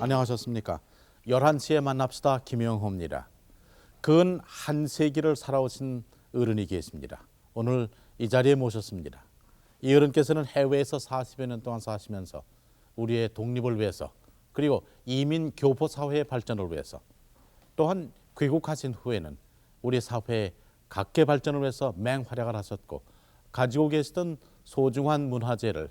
안녕하셨습니까? 11시에 만납시다. 김영호입니다. 근 한 세기를 살아오신 어른이 계십니다. 오늘 이 자리에 모셨습니다. 이 어른께서는 해외에서 40여 년 동안 사시면서 우리의 독립을 위해서 그리고 이민 교포 사회의 발전을 위해서 또한 귀국하신 후에는 우리 사회의 각계 발전을 위해서 맹활약을 하셨고 가지고 계시던 소중한 문화재를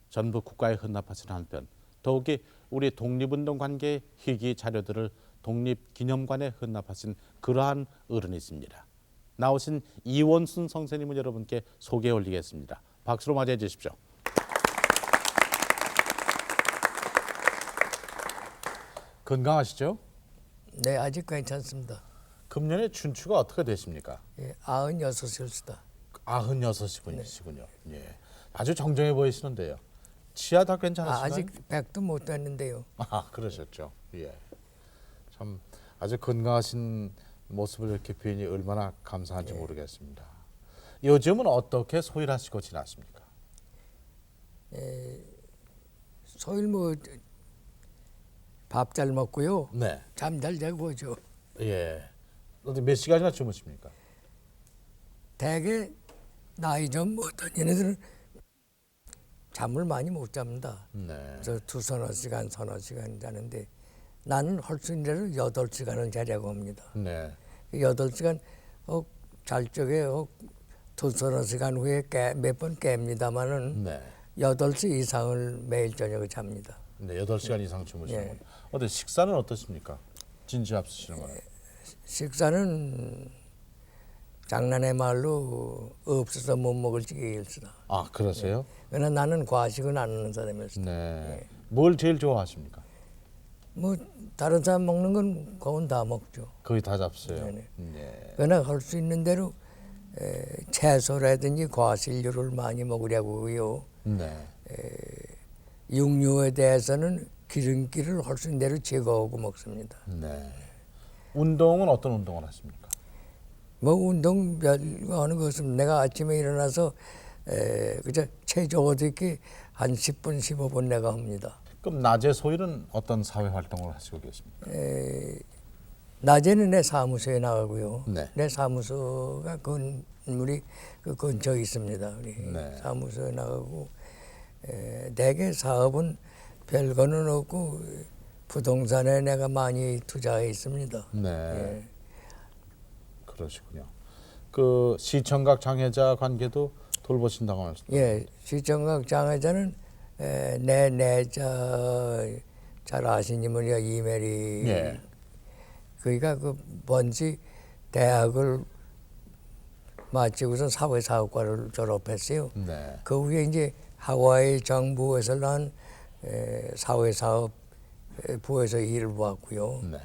전부 국가에 헌납하신 한편 더욱이 우리 독립운동 관계의 희귀 자료들을 독립기념관에 헌납하신 그러한 어른이십니다. 나오신 이원순 선생님을 여러분께 소개해 올리겠습니다. 박수로 맞이해 주십시오. 건강하시죠? 네, 아직 괜찮습니다. 금년에 춘추가 어떻게 되십니까? 예, 96이었습니다. 96이시군요. 예. 아주 정정해 보이시는데요. 치아 다 괜찮으신가요? 아직 100도 못 됐는데요. 그러셨죠. 예. 참 아주 건강하신 모습을 이렇게 보이니 얼마나 감사한지 모르겠습니다. 요즘은 어떻게 소일하시고 지나십니까? 소일 밥 잘 먹고요. 네. 잠 잘 자고 죠. 예. 어디 몇 시간이나 주무십니까? 대개 나이 좀 먹던 얘네들은 잠을 많이 못 잡니다. 네. 저 서너 시간 자는데 나는 할 수 있는 대로 8시간을 자려고 합니다. 네. 8시간 잘 적에 서너 시간 후에 몇 번 깹니다마는 네. 8시 이상을 매일 저녁에 잡니다. 네, 8시간 이상 주무시는 예. 어때 식사는 어떻습니까? 진지 앞서시는 거는. 식사는 장난의 말로 없어서 못 먹을 지경이었으나 그러세요? 그러나 나는 과식은 안 하는 사람이었어. 네. 뭘 제일 좋아하십니까? 뭐 다른 사람 먹는 건 그건 다 먹죠. 거의 다 잡수요. 네네. 네. 그러나 할 수 있는 대로 채소라든지 과실류를 많이 먹으려고요. 네. 육류에 대해서는 기름기를 할 수 있는 대로 제거하고 먹습니다. 네. 운동은 어떤 운동을 하십니까? 뭐 운동 별거 하는 것은 내가 아침에 일어나서 그저 체조 어떻게 한 10분 15분 내가 합니다. 그럼 낮에 소일은 어떤 사회 활동을 하시고 계십니까? 낮에는 내 사무소에 나가고요. 네. 내 사무소가 건물이 그 근처에 있습니다. 우리 네. 사무소에 나가고 대개 사업은 별거는 없고 부동산에 내가 많이 투자해 있습니다. 네. 예. 그러시군요. 그 시청각 장애자 관계도 돌보신다고 하셨죠? 예, 시청각 장애자는 내자 잘 아시는 분이야 이메리. 예. 그러니까 그 번지 대학을 마치고서 사회사업과를 졸업했어요. 네. 그 후에 이제 하와이 정부에서 난 사회사업 부에서 일을 보았고요. 네.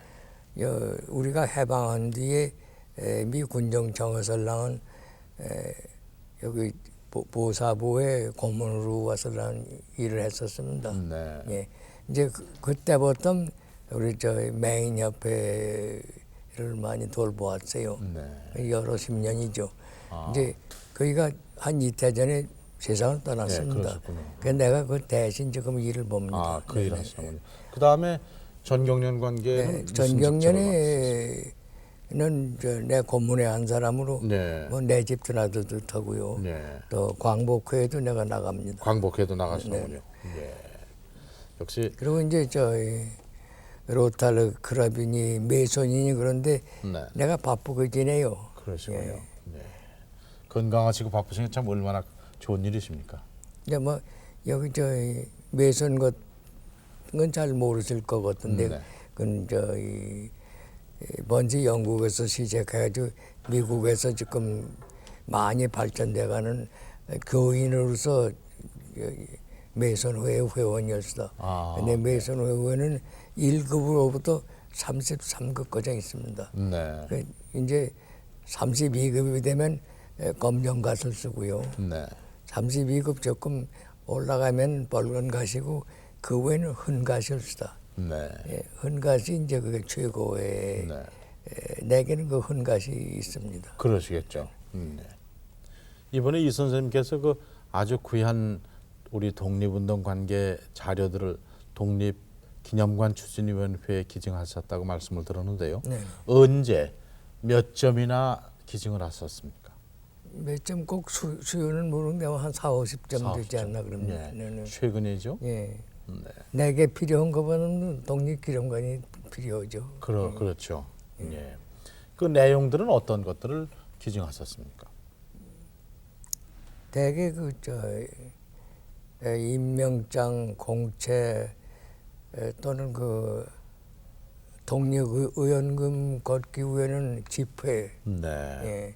우리가 해방한 뒤에 미 군정청에서 난 여기 보사부의 고문으로 와서 난 일을 했었습니다. 네. 예, 이제 그때부터 우리 저 메인 협회를 많이 돌보았어요. 네. 여러 10년이죠. 이제 거기가 한 이태 전에 세상을 떠났습니다. 그러셨군요. 그래서 내가 그 대신 지금 일을 봅니다. 그 일 하시는군요. 그 다음에 전경련 관계는 전경련에는 내 고문의 한 사람으로 네. 뭐 내 집 드나들도 타고요. 네. 또 광복회에도 내가 나갑니다. 광복회도 나가시는군요. 예. 역시 그리고 이제 로타르 클럽이니 메손이니 그런데 네. 내가 바쁘게 지내요. 그러시군요. 예. 네. 건강하시고 바쁘신 게 참 얼마나 좋은 일이십니까? 이제 뭐 여기 메손 같은 건 잘 모르실 것 같은데 네. 그건 먼저 영국에서 시작해가지고 미국에서 지금 많이 발전돼가는 교인으로서 메손회 회원이었어. 근데 메손 회원은 1급으로부터 33급까지 있습니다. 네. 그 이제 32급이 되면 검정갓을 쓰고요. 네. 32급 조금 올라가면 붉은 갓이고 그 외에는 흰갓을 쓰다. 네. 흰갓이 이제 그게 최고의 네. 내게는 그 흰갓이 있습니다. 그러시겠죠. 네. 이번에 이 선생님께서 그 아주 귀한 우리 독립운동 관계 자료들을 독립 기념관 추진위원회에 기증하셨다고 말씀을 들었는데요. 네. 언제 몇 점이나 기증을 하셨습니까? 몇 점 꼭 수요는 모르는데 한 4, 50점 되지 않나 그럽니다. 예. 네, 네. 최근이죠. 예. 네. 내게 필요한 것보다는 독립기념관이 필요하죠. 그렇죠. 예. 그 내용들은 어떤 것들을 기증하셨습니까? 대개 임명장, 공채 또는 그 독립의원금 걷기 위해는 집회, 네. 예.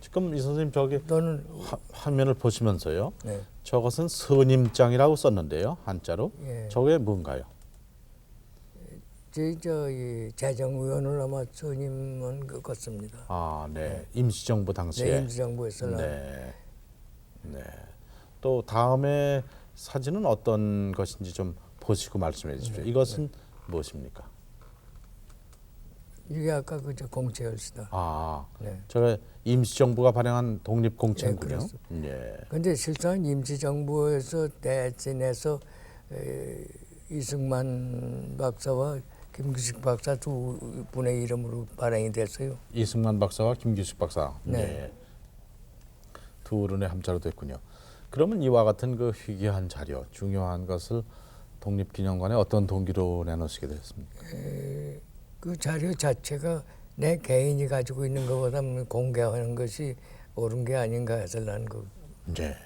지금 이 선생님 저기 또는 화면을 보시면서요. 네. 저것은 선임장이라고 썼는데요. 한자로. 예. 저게 뭔가요? 이 재정위원을 아마 선임한 것 같습니다. 아, 네. 임시정부 당시에. 네, 임시정부에서 네. 네. 또 다음에 사진은 어떤 것인지 좀 보시고 말씀해 주십시오. 이것은 무엇입니까? 이게 아까 그저 공채였습니다. 아, 네. 저 임시정부가 발행한 독립공채군요. 예. 근데 실상 임시정부에서 대신해서 이승만 박사와 김규식 박사 두 분의 이름으로 발행이 됐어요. 이승만 박사와 김규식 박사. 네. 네. 두 어른의 함자로 됐군요. 그러면 이와 같은 그 희귀한 자료, 중요한 것을 독립기념관에 어떤 동기로 내놓으시게 됐습니까? 그 자료 자체가 내 개인이 가지고 있는 것보다 공개하는 것이 옳은 게 아닌가 해서 난 그. 네.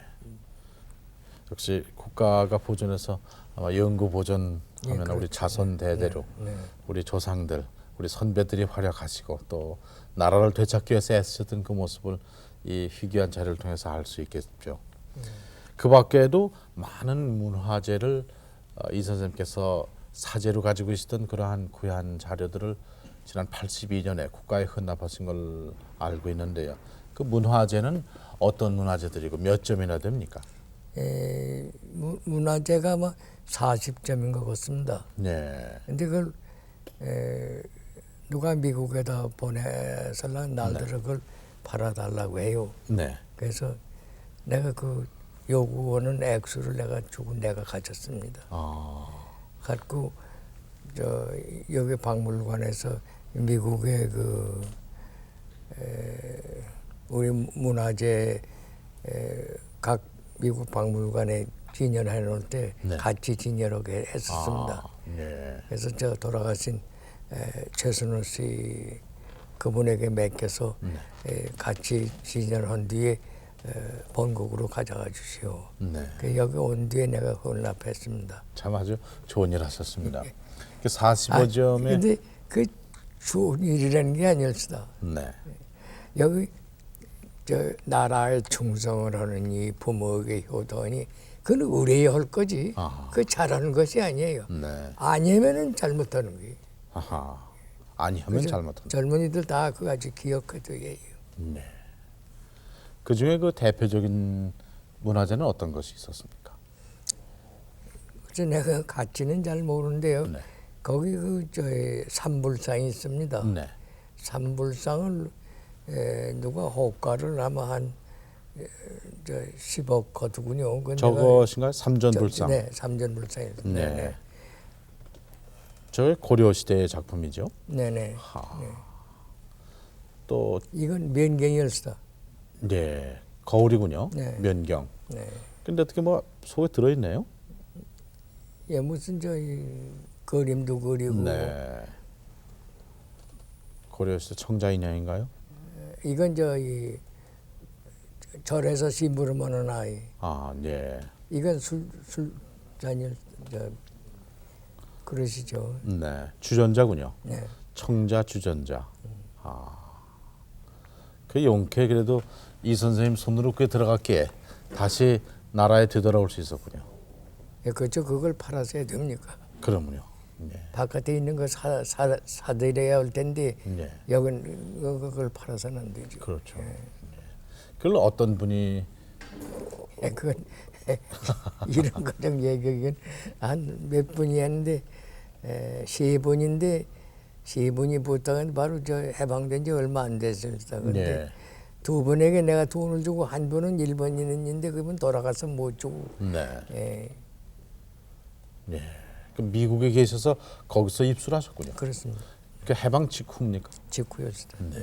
역시 국가가 보존해서 아마 영구 보존하면 그렇죠. 우리 자손 대대로 네. 우리 조상들, 우리 선배들이 활약하시고 또 나라를 되찾기 위해서 애쓰셨던 그 모습을 이 희귀한 자료를 통해서 알 수 있겠죠. 그 밖에도 많은 문화재를 이 선생님께서 사재로 가지고 계시던 그러한 귀한 자료들을 지난 82년에 국가에 헌납하신 걸 알고 있는데요. 그 문화재는 어떤 문화재들이고 몇 점이나 됩니까? 문화재가 뭐 40점인 것 같습니다. 네. 근데 그걸 누가 미국에다 보내서라 날들을 그걸 팔아달라고 해요. 네. 그래서 내가 그 요구하는 액수를 내가 가졌습니다. 아, 갖고 여기 박물관에서 미국의 우리 문화재 각 미국 박물관에 진열해 놓을 때 네. 같이 진열하게 했었습니다. 네. 그래서 저 돌아가신 최순호 씨 그분에게 맡겨서 같이 진열한 뒤에 본국으로 가져가 주시오. 네. 그 여기 온 뒤에 내가 헌납했습니다. 참 아주 좋은 일 하셨습니다. 그 45점에 근데 그 좋은 일이라는 게 아니었다. 네. 여기 저 나라에 충성을 하는 이 부모에게 효도하니 그건 의뢰야 할 거지. 아하. 그 잘하는 것이 아니에요. 네. 아니면은 잘못하는 거예요. 아하. 아니하면 그래서 잘못한다. 젊은이들 다 그거 아주 기억해둬야 해요. 네. 그 중에 그 대표적인 문화재는 어떤 것이 있었습니까? 그래서 내가 가치는 잘 모르는데요. 네. 거기 산불상이 있습니다. 네. 산불상을 누가 호가를 아마 한 10억 거두군요. 저것인가요? 삼전불상. 네, 삼전불상입니다. 네. 네. 저 고려 시대의 작품이죠. 네네. 또 이건 면경이었다. 네. 거울이군요. 네. 면경. 네. 근데 어떻게 뭐 속에 들어 있네요. 예, 무슨 이 그림도 그리고 네. 고려 시대 청자 인형인가요? 이건 이 절에서 심부름하는 아이. 아, 네. 이건 술잔일 그러시죠. 네. 주전자군요. 네. 청자 주전자. 아. 그 용케 그래도 이 선생님 손으로 그게 들어갔기에 다시 나라에 되돌아올 수 있었군요. 예, 그렇죠. 그걸 팔아서 해야 됩니까? 그러면요. 네. 바깥에 있는 거 사들여야 할 텐데 네. 여긴 그걸 팔아서는 안 되죠. 그렇죠. 네. 그걸 어떤 분이 예, 그건 이런 거좀 얘기하기는 한 몇 분이 했는데 세 분인데 세 분이 보다가 바로 저 해방된 지 얼마 안 됐습니다. 그런데 네. 두 분에게 내가 돈을 주고 한 분은 일본인인데 그분 돌아가서 못 주고 네. 예, 네. 그 미국에 계셔서 거기서 입수하셨군요. 그렇습니다. 그 해방 직후입니까? 직후였습니다.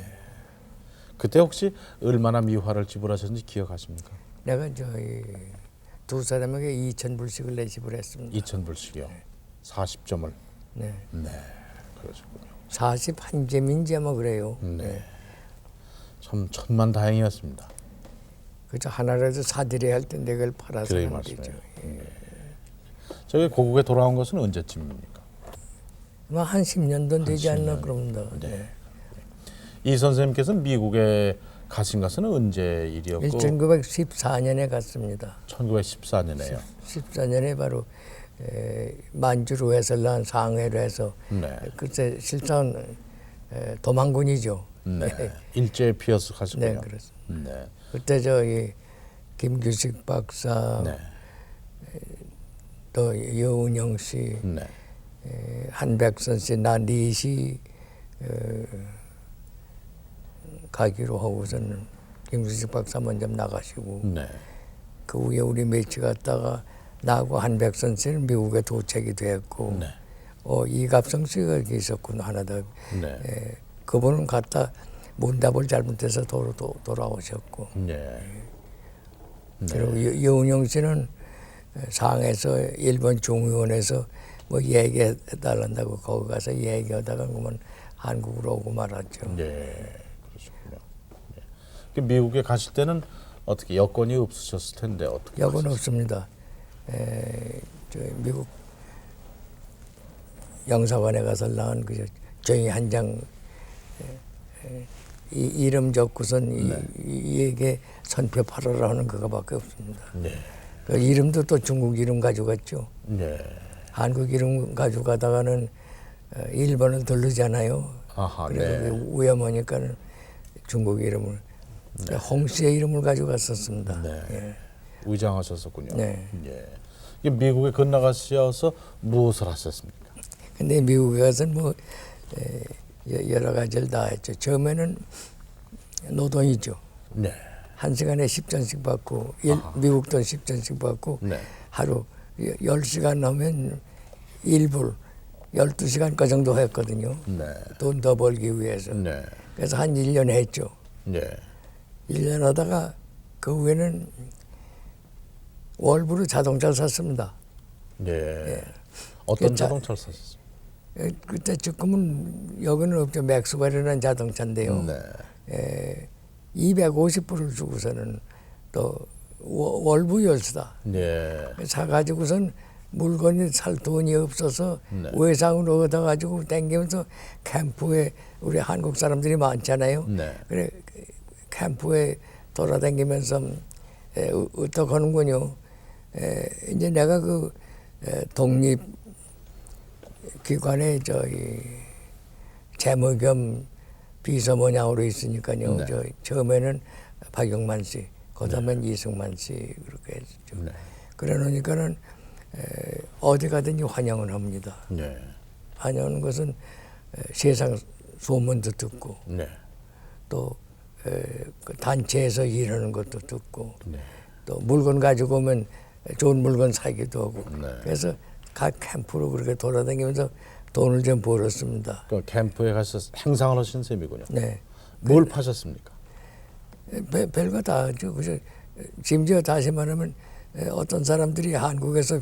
그때 혹시 얼마나 미화를 지불하셨는지 기억하십니까? 내가 저희 두 사람에게 2,000불씩을 내 지불했습니다. 2,000불씩이요. 40점을. 네. 네, 그러셨군요. 41점인지 아마 그래요. 네. 참 천만다행이었습니다. 그저 하나라도 사들여야 할 텐데 그걸 팔아서 그래 하는 거죠. 말씀이에요. 저기 고국에 돌아온 것은 언제쯤입니까? 아마 한 10년도 되지 10년. 않나 그럽니다. 네. 이 선생님께서는 미국에 가신 것은 언제 일이었고 1914년에 갔습니다. 1914년에요. 14년에 바로 만주로 해서 난 상해로 해서 네. 그때 실전 도망군이죠. 네. 일제 피어스 네, 가셨군요. 그렇습니다. 네. 그때 저기 김규식 박사, 네. 또 여운영 씨, 네. 한백선 씨, 나니 씨 가기로 하고서는 김규식 박사 먼저 나가시고 네. 그 후에 우리 매치 갔다가 나하고 한백선 씨는 미국에 도착이 됐고 네. 이갑성 씨가 여기 있었구나 하나 더. 네. 그분은 갔다 문답을 잘못해서 돌아오셨고 네. 그리고 여운영 씨는 상해에서 일본 중의원에서 뭐 얘기해 달란다고 거기 가서 얘기하다가 그러면 한국으로 오고 말았죠. 네. 그러셨군요. 네. 그 미국에 가실 때는 어떻게 여건이 없으셨을 텐데 어떻게 여건 가셨어요? 없습니다. 저 미국 영사관에 가서 나온 그 종이 한 장 이름 적고선 이에게 선표 팔아라 하는 그거밖에 없습니다. 네. 그 이름도 또 중국 이름 가져갔죠. 네. 한국 이름 가져가다가는 일본을 들르잖아요. 아하. 그래서 네. 위험하니까는 중국 이름을 홍 씨의 이름을 가져갔었습니다. 네. 예. 위장하셨었군요. 네. 예. 이게 미국에 건너가셔서 무엇을 하셨습니까? 근데 미국에 가서는 뭐 여러 가지를 다 했죠. 처음에는 노동이죠. 네. 한 시간에 10전씩 받고 미국 돈 10전씩 받고 네. 하루 10시간 하면 1불 12시간 그 정도 했거든요. 네. 돈 더 벌기 위해서. 네. 그래서 한 1년 했죠. 네. 1년 하다가 그 후에는 월부로 자동차를 샀습니다. 네. 어떤 자동차를 사셨어요? 그때 지금은 여기는 없죠. 맥스웰이라는 자동차인데요. 네. 250불을 주고서는 또 월부 열수다. 네. 사가지고선 물건이 살 돈이 없어서 네. 외상으로 얻어가지고 땡기면서 캠프에 우리 한국 사람들이 많잖아요. 네. 그래 캠프에 돌아다니면서 어떻게 하는군요. 이제 내가 그 독립 기관에 저희 재무 겸 비서모양으로 있으니까요. 네. 저 처음에는 박영만 씨, 그다음엔 이승만 씨 그렇게 했죠. 네. 그래 놓으니까는 어디 가든지 환영을 합니다. 네. 환영하는 것은 세상 소문도 듣고 네. 또 그 단체에서 일하는 것도 듣고 네. 또 물건 가지고 오면 좋은 물건 사기도 하고 네. 그래서 각 캠프로 그렇게 돌아다니면서 돈을 좀 벌었습니다. 그 캠프에 가서 행상을 하신 셈이군요. 네. 뭘 파셨습니까? 별거 다 하죠. 그죠. 심지어 다시 말하면 어떤 사람들이 한국에서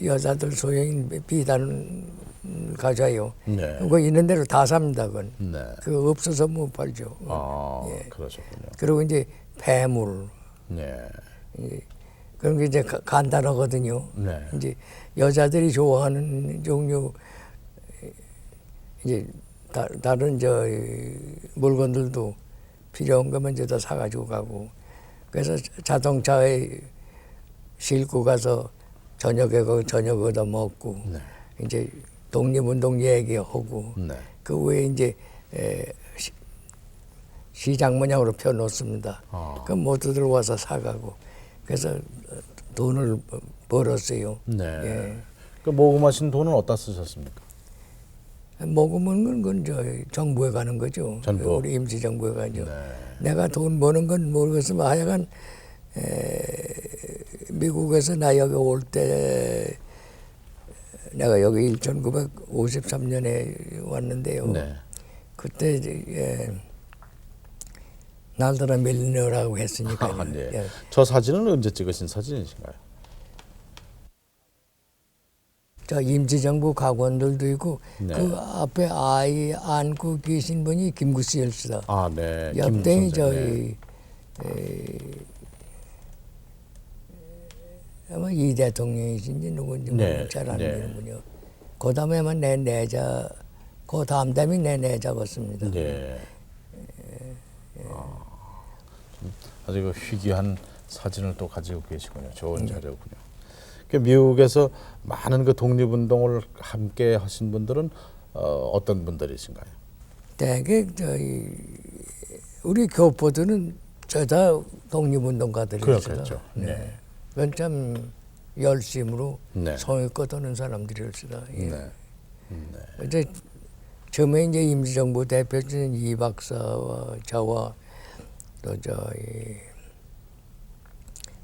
여자들 소형인 비단 가져와요. 네. 그거 있는 대로 다 삽니다. 그건. 네. 그거 없어서 못 팔죠. 아, 예. 그러셨군요. 그리고 이제 폐물. 네. 그런 게 이제 간단하거든요. 네. 이제 여자들이 좋아하는 종류 이제 다른 저 물건들도 필요한 거면 이제 다 사가지고 가고 그래서 자동차에 싣고 가서 저녁에 그 저녁 얻어 먹고 네. 이제 독립운동 얘기하고 네. 그 후에 이제 시장 모양으로 펴놓습니다. 아. 그럼 모두들 와서 사가고 그래서 돈을 벌었어요. 네. 예. 그 모금하신 돈은 어디다 쓰셨습니까? 먹으면 그건 저 정부에 가는 거죠. 정부. 우리 임시정부에 가죠. 네. 내가 돈 버는 건 모르겠으면 하여간 미국에서 나 여기 올 때 내가 여기 1953년에 왔는데요. 네. 그때 날더라 밀리너라고 했으니까. 아, 네. 저 사진은 언제 찍으신 사진이신가요? 저 임시정부 가관들도 있고 네. 그 앞에 아이 안고 계신 분이 김구시열 씨다. 아, 네. 옆에 김 선생. 저희 아마 이 대통령이신지 누군지 네, 잘 안 네. 되는군요. 그 다음에만 내 내자, 그 다음이 내 내자 같습니다. 네. 아주 그 희귀한 사진을 또 가지고 계시군요. 좋은 자료군요. 그 미국에서 많은 그 독립운동을 함께 하신 분들은 어떤 분들이신가요? 대개 저희 우리 교포들은 저다 독립운동가들이었어요. 그렇겠죠. 네. 그건 참 열심으로 네. 성의껏 하는 사람들이었어요. 예. 네. 이제 처음에 이제 임시정부 대표진 이 박사와 저와 또 저희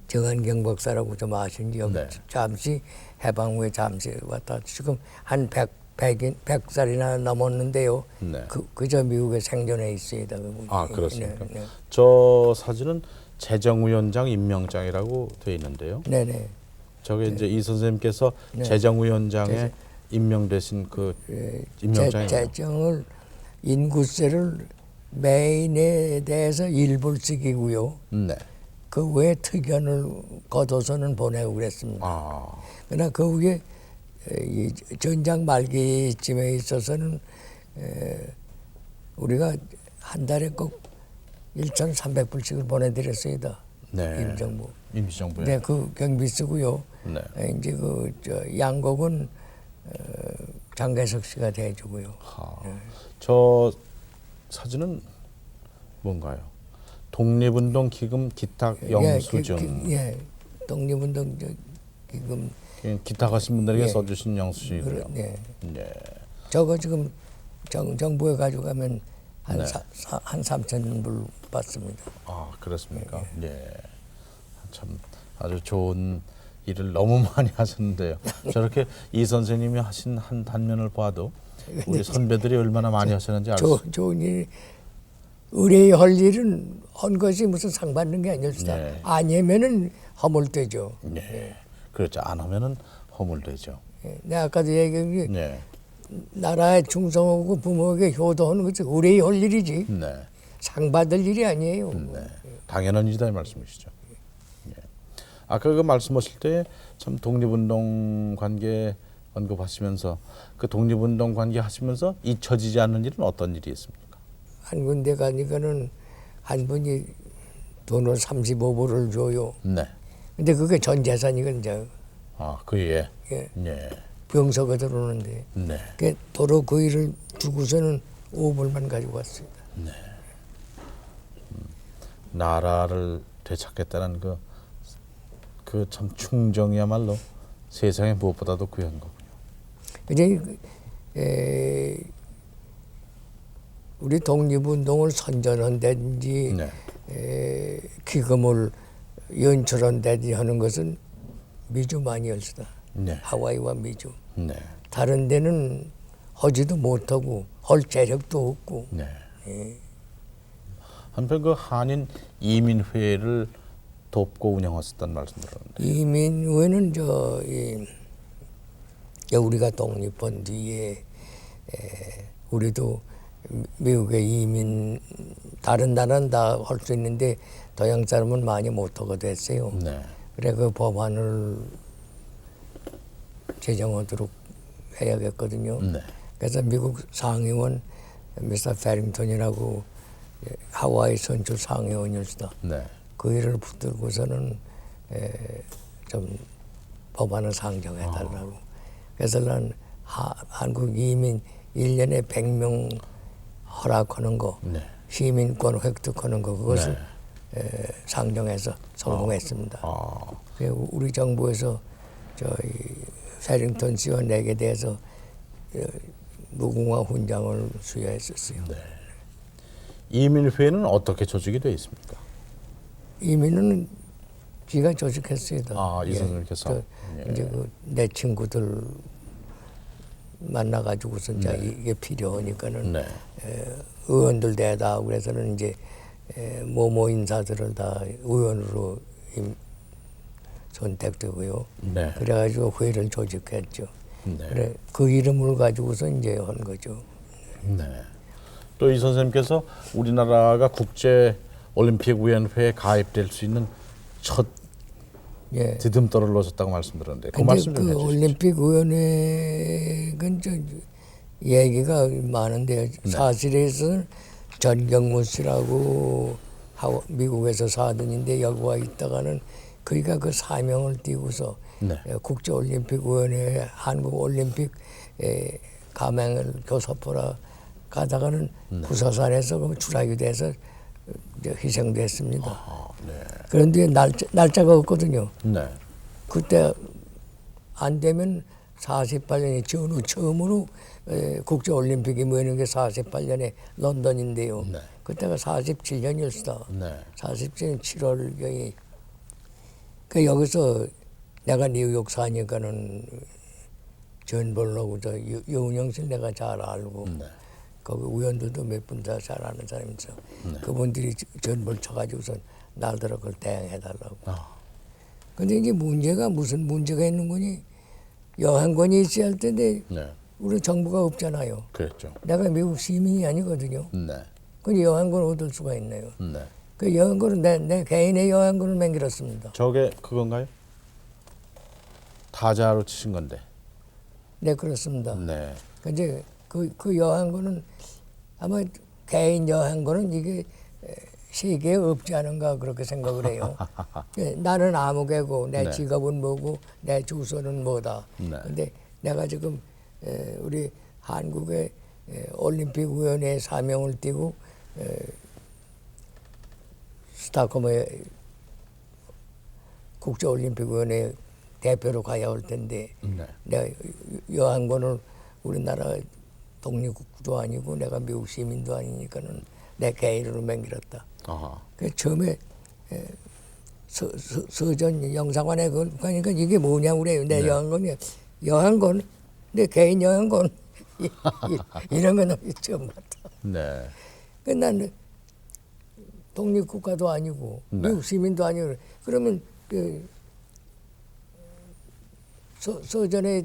정한경 박사라고 좀 아신지 여기 네. 잠시 해방 후에 잠시 왔다 지금 한 100살이나 넘었는데요. 네. 그저 미국에 생존해 있습니다. 그분이. 아, 그렇습니까? 네, 저 사진은 재정위원장 임명장이라고 되어 있는데요. 네. 네. 저게 이제 이 선생님께서 네. 재정위원장에 임명되신 그 임명장이에요. 재정을 인구세를 매인에 대해서 1불씩이고요. 네. 그 외에 특연을 거둬서는 보내고 그랬습니다. 아, 그러나 그 후에 이 전장 말기쯤에 있어서는 우리가 한 달에 꼭 1,300불씩을 보내드렸습니다. 네. 임정부. 임시정부에. 네, 그 경비 쓰고요. 네. 이제 양곡은 장계석 씨가 대주고요. 저 사진은 뭔가요? 독립운동 기금 기탁 영수증. 예, 독립운동 기금. 기탁하신 분들에게 예. 써주신 영수증이고요. 네. 네. 저거 지금 정부에 가져가면 한 네. 한 3,000불 받습니다. 아, 그렇습니까? 네. 참 아주 좋은 일을 너무 많이 하셨는데요. 저렇게 이 선생님이 하신 한 단면을 봐도 우리 선배들이 얼마나 많이 하셨는지 알 수. 좋은 일, 의뢰의 할 일은 한 것이 무슨 상 받는 게 아니었다. 네. 아니면은 허물되죠. 네. 그렇죠. 안 하면은 허물되죠. 내가 아까도 얘기한 게 네. 나라에 충성하고 부모에게 효도하는 것이 의뢰의 할 일이지 네. 상 받을 일이 아니에요. 네. 당연한 일이다 이 말씀이시죠. 예. 아까 그 말씀하실 때 참 독립운동 관계 언급하시면서 그 독립운동 관계 하시면서 잊혀지지 않는 일은 어떤 일이 있습니까? 한 군데 가니까는 한 분이 돈을 35불을 줘요. 네. 근데 그게 전 재산이거든요. 이제 아, 그예. 예. 네. 병서가 들어오는데 네. 그 도로 그 일을 두고서는 5불만 가지고 왔습니다. 나라를 되찾겠다는 그 참 충정이야말로 세상에 무엇보다도 귀한 거군요. 이제 우리 독립운동을 선전한다든지 네. 기금을 연출한다든지 하는 것은 미주만이었다. 네. 하와이와 미주. 네. 다른 데는 하지도 못하고 할 재력도 없고. 네. 한편 그 한인 이민회를 돕고 운영하셨다는 말씀 들었는데. 이민회는 우리가 독립한 뒤에 우리도 미국에 이민 다른 나라는 다 할 수 있는데 동양 사람은 많이 못하게 됐어요. 네. 그래 그 법안을 제정하도록 해야겠거든요. 네. 그래서 미국 상의원 미스터 페링턴이라고 하와이 선출 상의원이었다. 네. 그 일을 붙들고서는 좀 법안을 상정해 달라고. 그래서 난 한국 이민 1년에 100명 허락하는 거, 네. 시민권 획득하는 거 그것을 상정해서 성공했습니다. 그리고 우리 정부에서 저희 페링턴 씨와 내게 대해서 무궁화 훈장을 수여했었어요. 네. 이민회는 어떻게 조직이 되어 있습니까? 이민은 지가 조직했습니다. 아, 이 선생님께서. 이제 내 친구들 만나가지고서 이제 이게 필요하니까는 네. 의원들 대다 그래서는 이제 모모 인사들을 다 의원으로 선택되고요. 네. 그래가지고 회의를 조직했죠. 네. 그래 그 이름을 가지고서 이제 한 거죠. 네. 또 이 선생님께서 우리나라가 국제 올림픽 위원회에 가입될 수 있는 첫 예. 디딤돌을 놓으셨다고 말씀드렸는데 그 근데 말씀 좀 그 해주시죠. 올림픽 위원회는 저 얘기가 많은데요. 사실에서는 전경무 씨라고 미국에서 사돈인데 여기 와 있다가는 그러니까 그 사명을 띄고서 네. 국제올림픽위원회 한국올림픽 가맹을 교섭하러 가다가는 부사산에서 그 추락이 돼서 이제 희생됐습니다. 네. 그런데 날짜가 없거든요. 네. 그때 안 되면 48년에 전후 처음으로 국제올림픽이 모이는 게 48년에 런던인데요. 네. 그때가 47년이었어. 네. 47년 7월경이 그 여기서 내가 뉴욕 사니까는 전벌로고 저 유은영씨 내가 잘 알고 네. 거기 의원들도 몇 분 다 잘 아는 사람이죠. 그분들이 전벌 쳐가지고서 날들어 그걸 대응해달라고. 근데 이제 문제가 무슨 문제가 있는 거니? 여행권이 있어야 할 텐데 네. 우리 정부가 없잖아요. 그랬죠. 내가 미국 시민이 아니거든요. 네. 그 여행권을 얻을 수가 있나요? 네. 그 여행권은 내 개인의 여행권을 맹길었습니다. 저게 그건가요? 타자로 치신 건데. 네, 그렇습니다. 네. 이제 그 여행권은 아마 개인 여행권은 이게 세계에 없지 않은가 그렇게 생각을 해요. 나는 아무개고 내 네. 직업은 뭐고 내 주소는 뭐다. 네. 근데 내가 지금 우리 한국의 올림픽위원회의 사명을 띠고 스톡홀름에 국제올림픽위원회 대표로 가야 할 텐데 네. 내가 여행권을 우리나라 독립국도 아니고 내가 미국 시민도 아니니까는 내 개인으로 맹길었다. 아하. 그 처음에 서전 영상관에 가니까 이게 뭐냐 그래요. 내 여행권이 여행권 내 개인 여행권 이런 거는 처음 봤다. 네. 난 독립국가도 아니고 네. 미국 시민도 아니고 그러면 서전에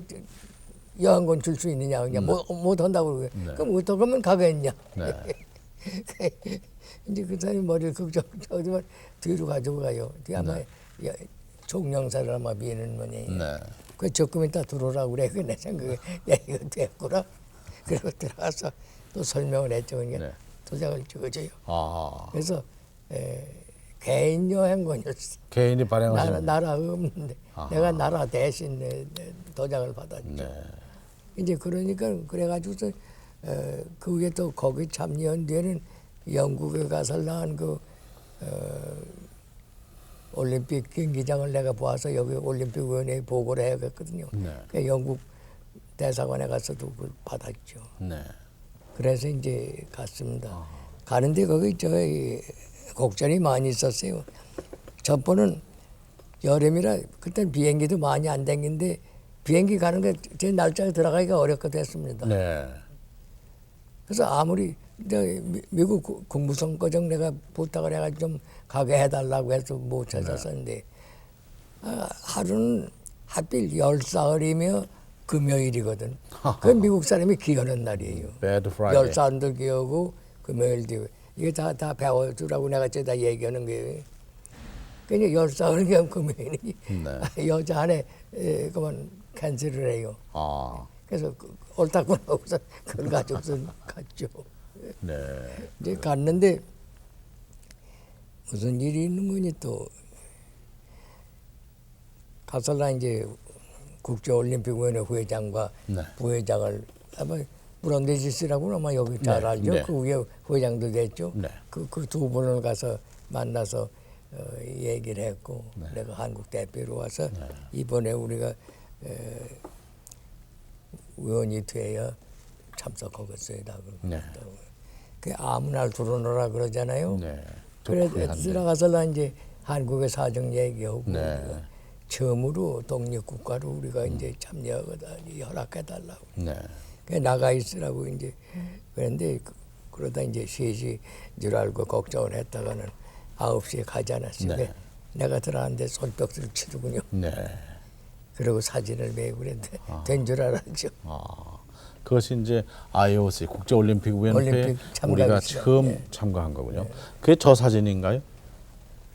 여행권 줄 수 있느냐 그냥 못 한다고 그러고 그럼 어떡하면 가겠냐. 네. 이제 그 사람이 머리를 걱정하지만 뒤로 가지고 가요. 뒤에 아마 총영사를 아마 미는 거니. 네. 그 조금 이따 들어오라고 그래. 그 내 생각에 야 이거 됐구나. 그리고 들어가서 또 설명을 했죠. 그러니까 네. 도장을 찍어줘요. 아. 그래서 개인 여행권이었어. 개인이 발행하신. 나라 없는데 내가 나라 대신 도장을 받았죠. 네. 이제 그러니까 그래가지고서 그 위에 또 거기 참여한 뒤에는 영국에 가서 나온 그 올림픽 경기장을 내가 보아서 여기 올림픽위원회에 보고를 해야겠거든요. 네. 그 영국 대사관에 가서도 그걸 받았죠. 네. 그래서 이제 갔습니다. 가는데 거기 저희 곡절이 많이 있었어요. 첫 번은 여름이라 그때 비행기도 많이 안 댕긴데 비행기 가는 게 제 날짜에 들어가기가 어렵게 됐습니다. 네. 그래서 아무리 미국 국무성과정 내가 부탁을 해가지고 좀 가게 해달라고 해서 못 찾았었는데 하루는 하필 10사흘이며 금요일이거든. 그 미국 사람이 기여하는 날이에요. Bad Friday. 10사람들 기여하고 금요일도 이게 다 배워주라고 내가 저다 얘기하는 거예요. 그러니까 10사흘 겸 금요일이 여자 안에 그만 캔슬을 해요. 아. 그래서 옳다구나 하고서 그걸 가지고서 갔죠. 네. 이제 갔는데 무슨 일이 있는 거니 또 가설라 이제 국제올림픽위원회 회장과 네. 부회장을 아마 브런데지스라고 아마 여기 잘 네, 알죠. 네. 그 위에 회장도 됐죠. 네. 그 두 분을 가서 만나서 얘기를 했고 내가 한국 대표로 와서 이번에 우리가 의원이 돼야 참석하겠어요. 다 네. 그 아무날 들어오라 그러잖아요. 네. 그래 독후한데. 들어가서 나 이제 한국의 사정 얘기하고 네. 처음으로 독립국가로 우리가 이제 참여하거든 허락해달라고. 네. 나가 있으라고 이제 그런데 그러다 이제 3시 줄 알고 걱정을 했다가는 9시에 가지 않았어요. 네. 내가 들어갔는데 손뼉을 치르군요. 네. 그리고 사진을 메고 그랬는데 된 줄 알았죠. 그것이 이제 IOC 국제올림픽위원회에 올림픽 우리가 참가했어요. 처음 네. 참가한 거군요. 그게 저 사진인가요?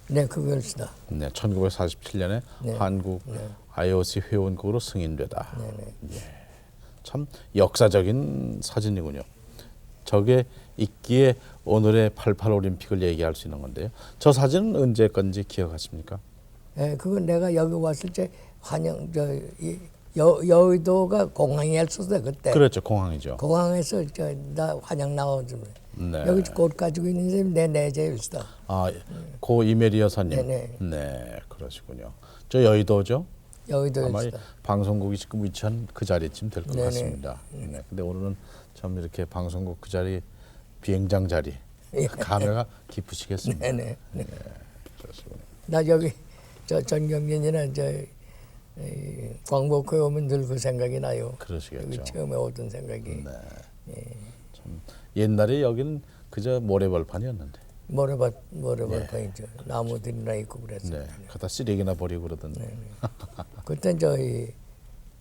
네, 그걸 쓰다. 네, 1947년에 네. 한국 IOC 회원국으로 승인되다. 네네. 참 역사적인 사진이군요. 저게 있기에 오늘의 88 올림픽을 얘기할 수 있는 건데요. 저 사진은 언제 건지 기억하십니까? 네, 그건 내가 여기 왔을 때 여의도가 공항이었었어요 그때. 그렇죠, 공항이죠. 공항에서 나 환영 나오더니 네. 여기 꽃 가지고 있는 사람이 내 내제였어. 고 이메리 여사님. 네네. 네, 그러시군요. 저 여의도죠. 아마 여의도였어. 방송국이 지금 위치한 그 자리쯤 될 것 네네. 같습니다. 네. 근데 오늘은 참 이렇게 방송국 그 자리, 비행장 자리, 감회가 깊으시겠습니다. 네네. 네, 그러시군요. 나 여기 전경련이나 광복회 오면 늘 그 생각이 나요. 그러시겠죠. 여기 처음에 오던 생각이. 참 옛날에 여기는 그저 모래벌판이었는데. 모래밭이죠. 나무들이나 있고 그랬어요. 네, 갖다 쓰레기나 버리고 그러던데. 그때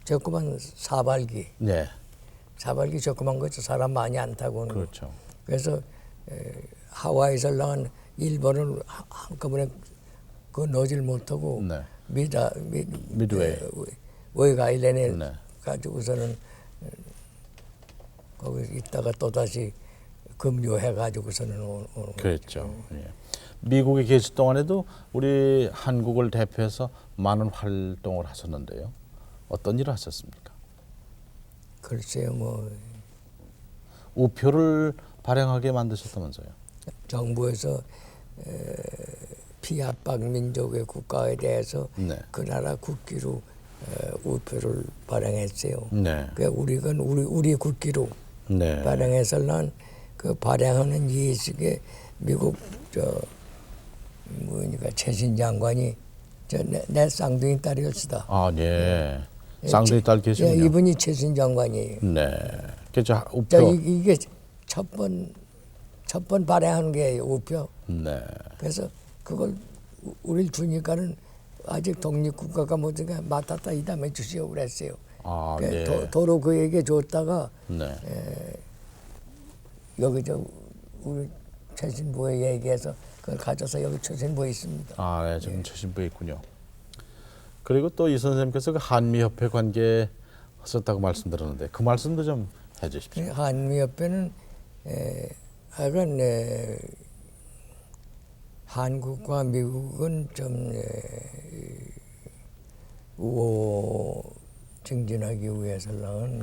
조그만 사발기 네, 조그만 거죠. 사람 많이 안 타고 오는 거. 그렇죠. 그래서 하와이에서 나온 일본을 한꺼번에 넣질 못하고 네. 미드웨이 웨이가 아일랜드에 네. 가지고서는 거기 있다가 또 다시 급료해 가지고서는 오는 거죠. 그렇죠. 예. 미국에 계실 동안에도 우리 한국을 대표해서 많은 활동을 하셨는데요. 어떤 일을 하셨습니까? 글쎄요, 우표를 발행하게 만드셨다면서요? 정부에서 피압박 민족의 국가에 대해서 네. 그 나라 국기로 우표를 발행했어요. 네. 우리가 우리 국기로 네. 발행해서는 그 발행하는 예식에 미국 뭐니까 최신 장관이 내 쌍둥이 딸이었다. 아, 네. 쌍둥이 딸 계시군요. 예, 이분이 최신 장관이에요. 네. 그죠. 우표. 이게 첫 번 발행한 게 우표. 네. 그래서 그걸 우리를 주니까는 아직 독립국가가 뭐든가 맡았다 이 다음에 주시오 그랬어요. 아, 네. 도로 그에게 줬다가 네. 여기 우리 최신부에 얘기해서 그걸 가져서 여기 최신부에 있습니다. 아, 네. 지금 최신부에 있군요. 그리고 또 이 선생님께서 그 한미협회 관계 하셨다고 말씀드렸는데 그 말씀도 좀 해주십시오. 한미협회는 하여간 한국과 미국은 좀 우호 증진하기 위해서는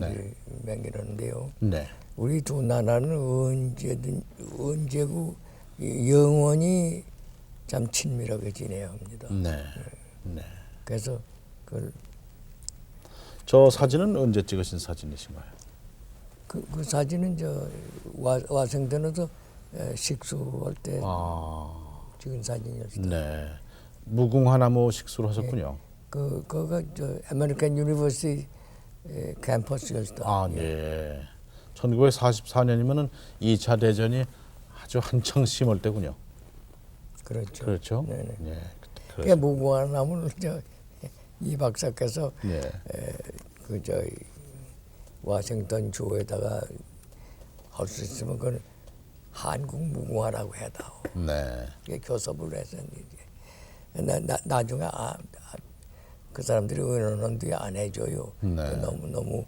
맹기라는데요. 네. 우리 두 나라는 언제고 영원히 참 친밀하게 지내야 합니다. 네. 네. 그래서 저 사진은 언제 찍으신 사진이신가요? 그 사진은 와싱턴에서 식수할 때 찍은 사진이었어요. 네. 무궁화나무 식수를 하셨군요. 그거가 아메리칸 유니버시티 캠퍼스였다. 아, 네. 1944년이면은 2차 대전이 아주 한창 심할 때군요. 그렇죠. 그렇죠? 네네. 네. 그 무궁화나무를 이 박사께서 네. 워싱턴 주에다가 할 수 있으면 그건 한국 무궁화라고 해다오. 네. 그게 교섭을 했었는데 나중에 그 사람들이 의논한 뒤에 안 해줘요. 네. 너무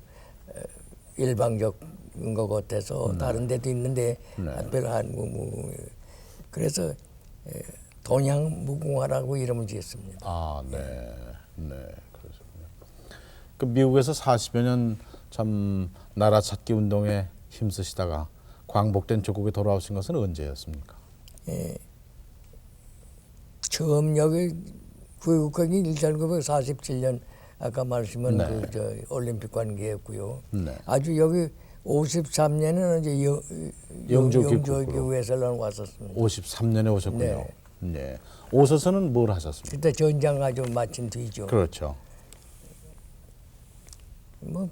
일방적인 것 같아서 다른 데도 있는데 별로 한국 무궁화. 그래서 동양 무궁화라고 이름을 지었습니다. 아, 네. 네. 그렇군요. 그 미국에서 40여 년 참 나라 찾기 운동에 힘쓰시다가 광복된 조국에 돌아오신 것은 언제였습니까? 처음 여기 구국하기 1947년 아까 말씀한 네. 올림픽 관계였고요. 네. 아주 여기 53년에는 이제 영조교회에서 왔었습니다. 53년에 오셨군요. 네. 오셔서는 뭘 하셨습니까? 그때 전장 아주 마친 뒤죠. 그렇죠.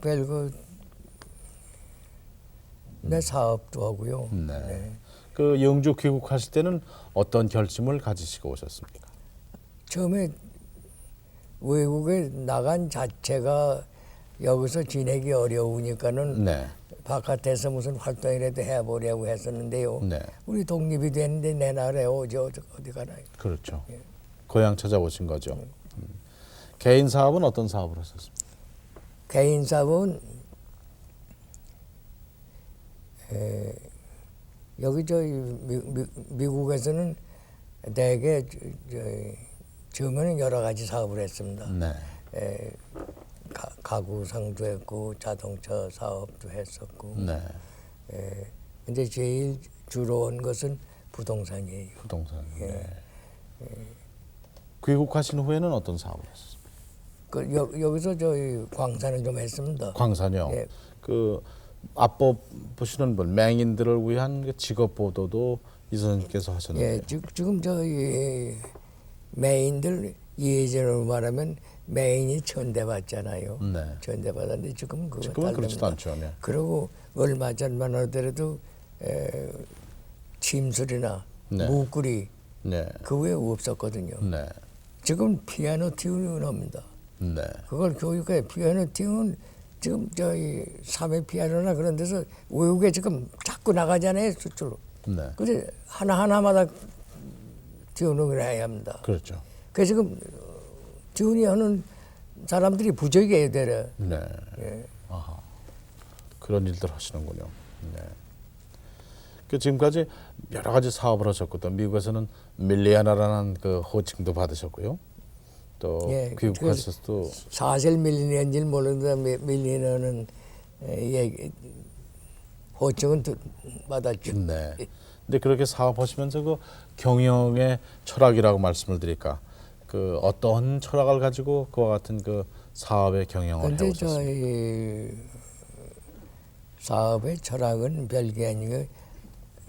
별거 내 사업도 하고요. 네. 네. 그 영주 귀국하실 때는 어떤 결심을 가지시고 오셨습니까? 처음에 외국에 나간 자체가 여기서 지내기 어려우니까는 네. 바깥에서 무슨 활동이라도 해보려고 했었는데요. 네. 우리 독립이 됐는데 내 나라에 어디 가나요? 그렇죠. 고향 찾아오신 거죠. 개인 사업은 어떤 사업을 하셨습니까? 개인 사업은 여기 미국에서는 대개 처음에는 여러 가지 사업을 했습니다. 네. 가구 상도 했고 자동차 사업도 했었고. 네. 근데 제일 주로 한 것은 부동산이에요. 부동산. 네. 귀국하신 후에는 어떤 사업을 하셨습니까? 여기서 저희 광산을 좀 했습니다. 광산이요. 예. 그 앞보 보시는 분 맹인들을 위한 그 직업 보도도 이 선생님께서 하셨는데. 예, 지금 저희 메인들 예전으로 말하면 메인이 천대받잖아요. 네. 천대받았는데 지금은 그거 지금은 그렇지도 다릅니다. 않죠. 네. 그리고 얼마 전만 하더라도 침술이나 네. 무구리 네. 그 외에 없었거든요. 네. 지금 피아노 튜닝을 합니다. 네. 그걸 교육해. 피아노 튜닝은 지금 저희 사회 피아노나 그런 데서 외국에 지금 자꾸 나가잖아요, 수출로. 네. 근데 하나하나마다 튜닝을 해야 합니다. 그렇죠. 그 지금 튜닝 하는 사람들이 부족해야 되려. 네. 예. 아하. 그런 일들 하시는군요. 네. 그 지금까지 여러 가지 사업을 하셨거든. 미국에서는 밀리아나라는 그 호칭도 받으셨고요. 또 예, 귀국하셔서도 사실 밀리언인지 모르는데 밀리언은 호칭은 받았죠. 네. 근데 그렇게 사업하시면서 그 경영의 철학이라고 말씀을 드릴까? 그 어떤 철학을 가지고 그와 같은 그 사업의 경영을 근데 해오셨습니까? 저희 사업의 철학은 별게 아니고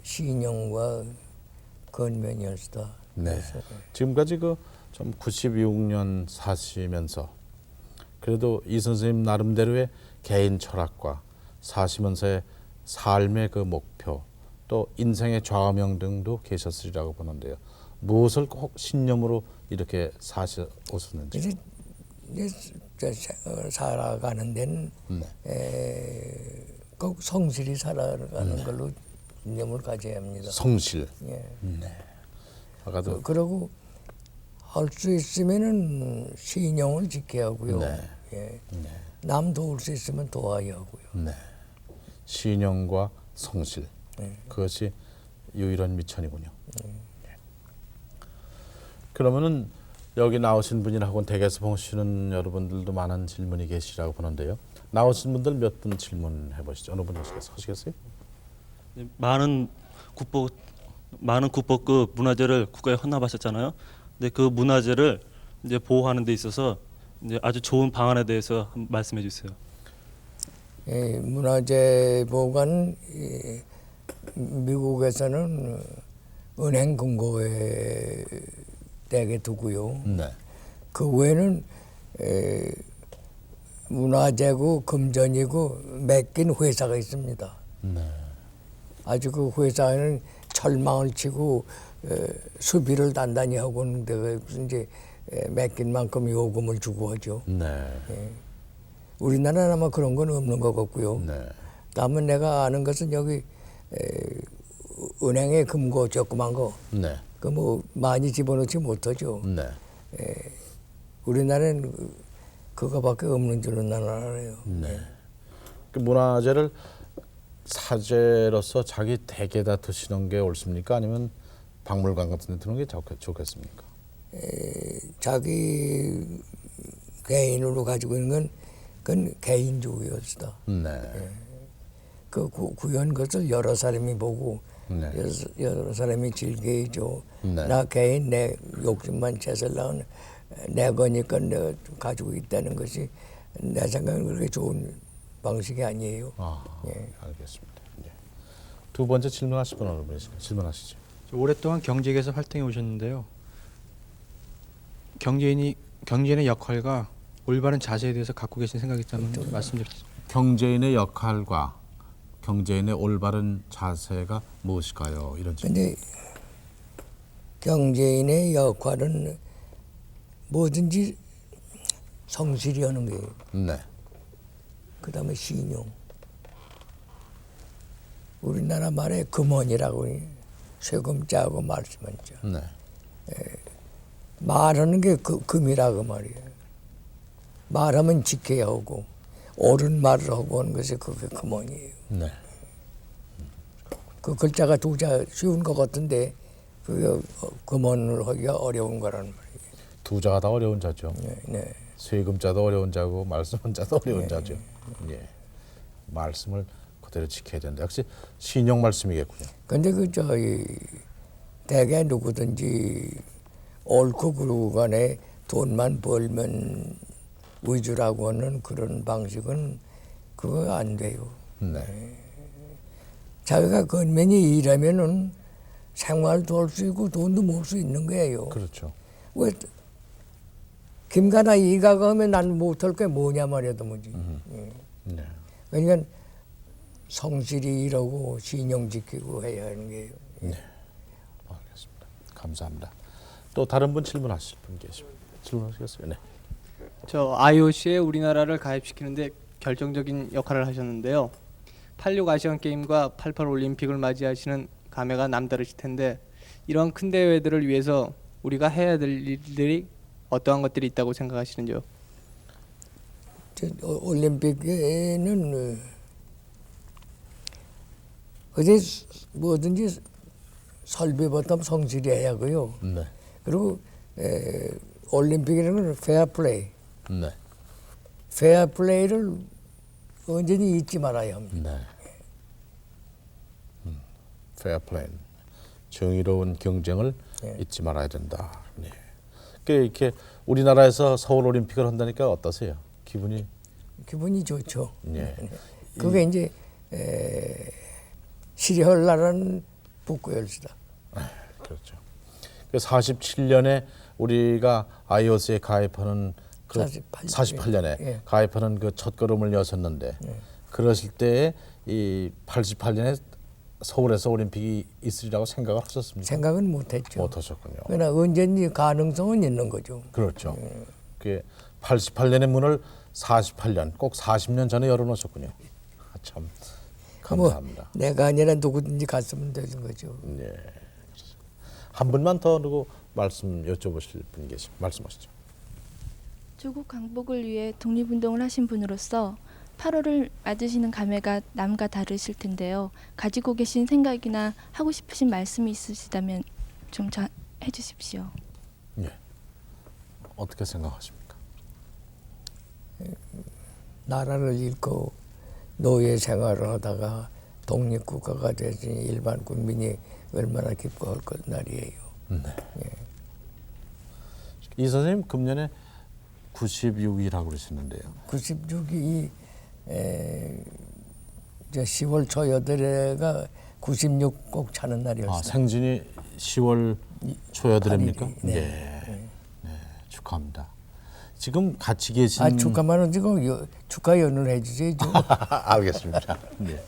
신용과 건면이었다. 네. 지금까지 그 좀 96년 사시면서 그래도 이 선생님 나름대로의 개인 철학과 사시면서의 삶의 그 목표 또 인생의 좌우명 등도 계셨으리라고 보는데요. 무엇을 꼭 신념으로 이렇게 사시 오셨는지. 이제 살아가는 데는 꼭 성실히 살아가는 걸로 신념을 가져야 합니다. 성실. 예. 네. 아까도 그리고 할 수 있으면은 신용을 지켜야 하고요. 네. 예. 남 도울 수 있으면 도와야 하고요. 네. 신용과 성실. 네. 그것이 유일한 미천이군요. 네. 그러면은 여기 나오신 분이라고 댁에서 보시는 여러분들도 많은 질문이 계시라고 보는데요. 나오신 분들 몇 분 질문해 보시죠. 어느 분 하시겠어요? 많은 국보급 문화재를 국가에 헌납하셨잖아요. 근데 그 문화재를 이제 보호하는 데 있어서 이제 아주 좋은 방안에 대해서 한번 말씀해 주세요. 문화재 보관 미국에서는 은행 금고에 댁에 두고요. 네. 그 외에는 문화재고 금전이고 맡긴 회사가 있습니다. 네. 아주 그 회사에는 철망을 치고 수비를 단단히 하고 있는데 이제 맡긴 만큼 요금을 주고 하죠. 네. 우리나라는 아마 그런 건 없는 것 같고요. 네. 다만 내가 아는 것은 여기 은행에 금고 조그만 거, 네. 그 뭐 많이 집어넣지 못하죠. 네. 우리나라는 그거밖에 없는 줄은 나는 알아요. 네. 그 문화재를 사재로서 자기 댁에다 두시는 게 옳습니까? 아니면 박물관 같은 데 두는 게 좋겠습니까? 자기 개인으로 가지고 있는 건 그건 개인주의였다. 네. 그 구현 것을 여러 사람이 보고 네. 여러 사람이 즐겨야죠. 네. 나 개인 내 욕심만 채설라는 내 거니까 내가 가지고 있다는 것이 내 생각은 그렇게 좋은 방식이 아니에요. 아, 예. 알겠습니다. 예. 두 번째 질문하실 분 어느 분이실까요? 질문하시죠. 오랫동안 경제계에서 활동해 오셨는데요. 경제인의 역할과 올바른 자세에 대해서 갖고 계신 생각이 있다면 말씀 좀. 경제인의 역할과 경제인의 올바른 자세가 무엇일까요? 이런 질문. 근데 경제인의 역할은 뭐든지 성실히 하는 거예요. 네. 그 다음에 신용. 우리나라 말에 금원이라고 해요. 세금자하고 말씀한자. 네. 말하는 게 금이라고 말이에요. 말하면 지켜야 하고 옳은 말을 하고 하는 것이 그게 금원이에요. 네. 그 글자가 두 자 쉬운 것 같은데 그게 금원을 하기가 어려운 거라는 말이에요. 두 자가 다 어려운 자죠. 네, 네. 세금자도 어려운 자고 말씀한 자도 어려운 자죠. 예. 말씀을 그대로 지켜야 된다. 역시 신용 말씀이겠군요. 근데 그 저희 대개 누구든지 옳고 그르고 간에 돈만 벌면 위주라고 하는 그런 방식은 그거 안 돼요. 네. 자기가 건면히 일하면은 생활도 할 수 있고 돈도 모을 수 있는 거예요. 그렇죠. 왜 김가나 이가가 하면 난 못할 게 뭐냐 말이야, 뭐지. 네. 그러니까 성실히 일하고 신용 지키고 해야 하는 게요. 알겠습니다. 감사합니다. 또 다른 분 질문하실 분 계십니다. 질문하시겠어요? 네. 저 IOC에 우리나라를 가입시키는데 결정적인 역할을 하셨는데요. 86 아시안 게임과 88 올림픽을 맞이하시는 감회가 남다르실 텐데 이런 큰 대회들을 위해서 우리가 해야 될 일들이 어떠한 것들이 있다고 생각하시는지요? 올림픽에는 어제 뭐든지 설비부터 성실히 해야 하고요. 네. 그리고 올림픽이라는 건 페어플레이. 네. 페어플레이를 언제니 잊지 말아야 합니다. 네. 페어플레이. 정의로운 경쟁을 네. 잊지 말아야 된다. 네. 이렇게 우리나라에서 서울 올림픽을 한다니까 어떠세요? 기분이? 기분이 좋죠. 네. 그게 이제 시리얼라는 북구열시다. 그렇죠. 47년에 우리가 IOC에 가입하는 그 48년에 예. 가입하는 그 첫걸음을 여셨는데 그러실 때에 이 88년에 서울에서 올림픽이 있으리라고 생각을 하셨습니까? 생각은 못했죠. 못하셨군요. 그러나 언제든지 가능성은 있는 거죠. 그렇죠. 그 88년의 문을 48년, 꼭 40년 전에 열어놓으셨군요. 아, 참 감사합니다. 뭐 내가 아니라 누구든지 갔으면 되는 거죠. 네. 한 분만 더 누구 말씀 여쭤보실 분 계시면 말씀하시죠. 조국 강복을 위해 독립운동을 하신 분으로서 8월을 맞으시는 감회가 남과 다르실 텐데요. 가지고 계신 생각이나 하고 싶으신 말씀이 있으시다면 좀 해주십시오. 네. 어떻게 생각하십니까? 나라를 잃고 노예 생활을 하다가 독립국가가 되신 일반 국민이 얼마나 기뻐할 것 날이에요. 네. 이 선생님 금년에 96이라고 그러시는데요. 96이 저 10월 초 8일에가 96 꼭 차는 날이었어요. 아, 생진이 10월 초여드랍니까? 팔일이, 네. 네. 네. 축하합니다. 지금 같이 계신 아, 축하만은 지금 축하 연을 해주세요. 알겠습니다. 네.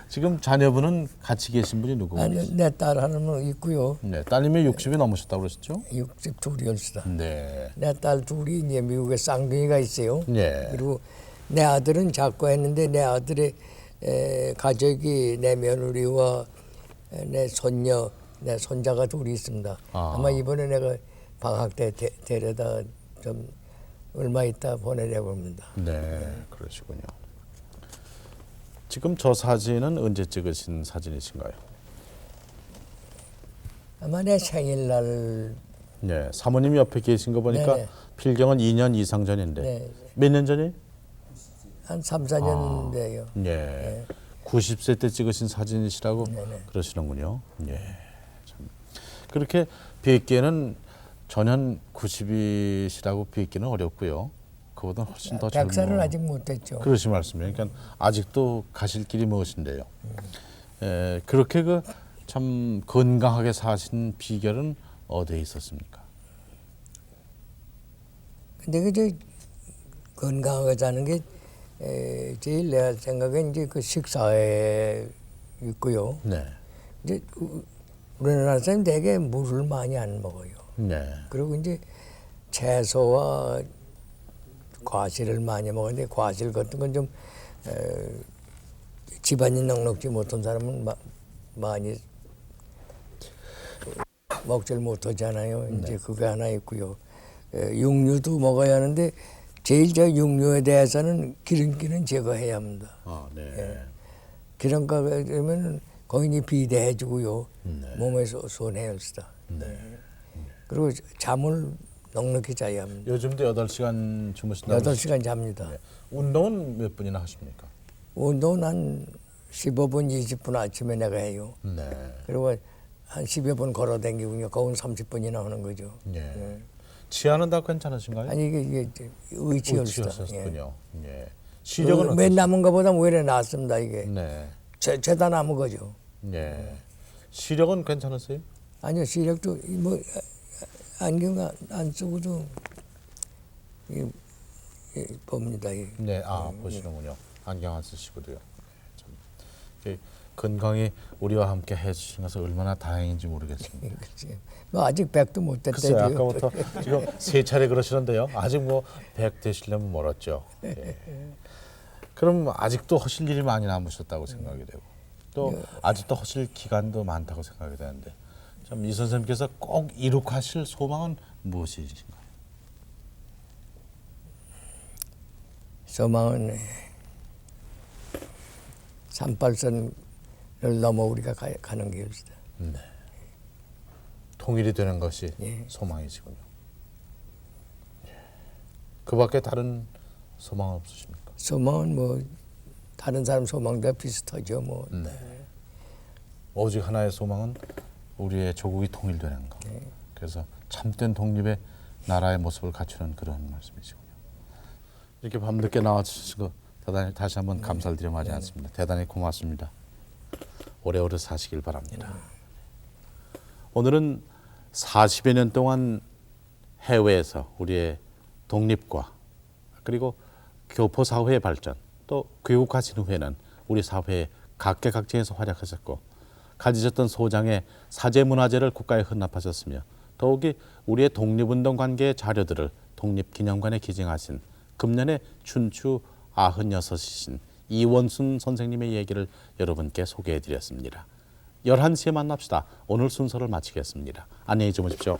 지금 자녀분은 같이 계신 분이 누구? 내 딸 하나는 있고요. 네, 따님이 60이 넘으셨다고 그러셨죠? 62였다. 네. 내 딸 둘이 이제 미국에 쌍둥이가 있어요. 네. 그리고 내 아들은 작고 했는데 내 아들의 가족이 내 며느리와 내 손녀, 내 손자가 둘이 있습니다. 아마 이번에 내가 방학 때 데려다 좀 얼마 있다 보내려고 합니다. 네, 그러시군요. 지금 저 사진은 언제 찍으신 사진이신가요? 아마 내 생일날 네, 사모님 옆에 계신 거 보니까 네네. 필경은 2년 이상 전인데 네. 몇 년 전이? 한 3, 4년 돼요. 네. 90세 때 찍으신 사진이시라고 네네. 그러시는군요. 예. 참. 그렇게 뵙기에는 전혀 90이시라고 뵙기는 어렵고요. 그보다 훨씬 더 젊어. 100살은 아직 못했죠. 그러시 말씀이에요. 그러니까 아직도 가실 길이 무엇인데요. 그렇게 그 참 건강하게 사신 비결은 어디에 있었습니까? 근데 그저 건강하게 사는 게 제일 내 생각엔 이제 그 식사에 있고요. 네. 이제 우리나라 사람 되게 물을 많이 안 먹어요. 네. 그리고 이제 채소와 과실을 많이 먹는데 과실 같은 건 좀 집안이 넉넉지 못한 사람은 많이 먹질 못하잖아요. 이제 그게 하나 있고요. 육류도 먹어야 하는데 제일 저 육류에 대해서는 기름기는 제거해야 합니다. 아, 네. 기름가가 되면 거인이 비대해지고요. 몸에 손해를 쓰다. 그리고 잠을 넉넉히 자야 합니다. 요즘도 8시간 주무신다고. 8시간 잡니다. 네. 운동은 몇 분이나 하십니까? 운동은 한 15분, 20분 아침에 내가 해요. 네. 그리고 한 10여 분 걸어 다니고요. 거운 30분이나 하는 거죠. 예. 치아는 다 괜찮으신가요? 아니 이게 의치였습니다. 의치였었군요. 예. 시력은 맨 어떠세요? 남은 것보다 오히려 낫습니다. 이게 네. 죄다 남은 거죠. 예. 시력은 괜찮으세요? 아니요, 시력도 뭐 안경 안 쓰고도 봅니다. 네. 아, 보시는군요. 안경 안 쓰시고도요. 네, 참, 건강히 우리와 함께 해주신 것은 얼마나 다행인지 모르겠습니다. 글쎄요. 뭐 아직 100도 못 글쎄요, 됐대요. 아까부터 지금 3차례 그러시는데요. 아직 뭐 100 되시려면 멀었죠. 예. 그럼 아직도 하실 일이 많이 남으셨다고 생각이 되고 또 아직도 하실 기간도 많다고 생각이 되는데 참 이 선생님께서 꼭 이룩하실 소망은 무엇이신가요? 소망은 38선을 넘어 우리가 가는 길이다. 통일이 되는 것이 예. 소망이시군요. 예. 그밖에 다른 소망은 없으십니까? 소망은 뭐 다른 사람 소망과 비슷하죠. 뭐 네. 오직 하나의 소망은 우리의 조국이 통일되는 것. 그래서 참된 독립의 나라의 모습을 갖추는 그런 말씀이시군요. 이렇게 밤늦게 나와주시고 대단히 다시 한번 감사를 드려 마지 않습니다. 대단히 고맙습니다. 오래오래 사시길 바랍니다. 오늘은 40여 년 동안 해외에서 우리의 독립과 그리고 교포 사회의 발전 또 귀국하신 후에는 우리 사회의 각계각층에서 활약하셨고 가지셨던 소장의 사제문화재를 국가에 헌납하셨으며 더욱이 우리의 독립운동 관계의 자료들을 독립기념관에 기증하신 금년에 춘추 96이신 이원순 선생님의 얘기를 여러분께 소개해드렸습니다. 11시에 만납시다. 오늘 순서를 마치겠습니다. 안녕히 주무십시오.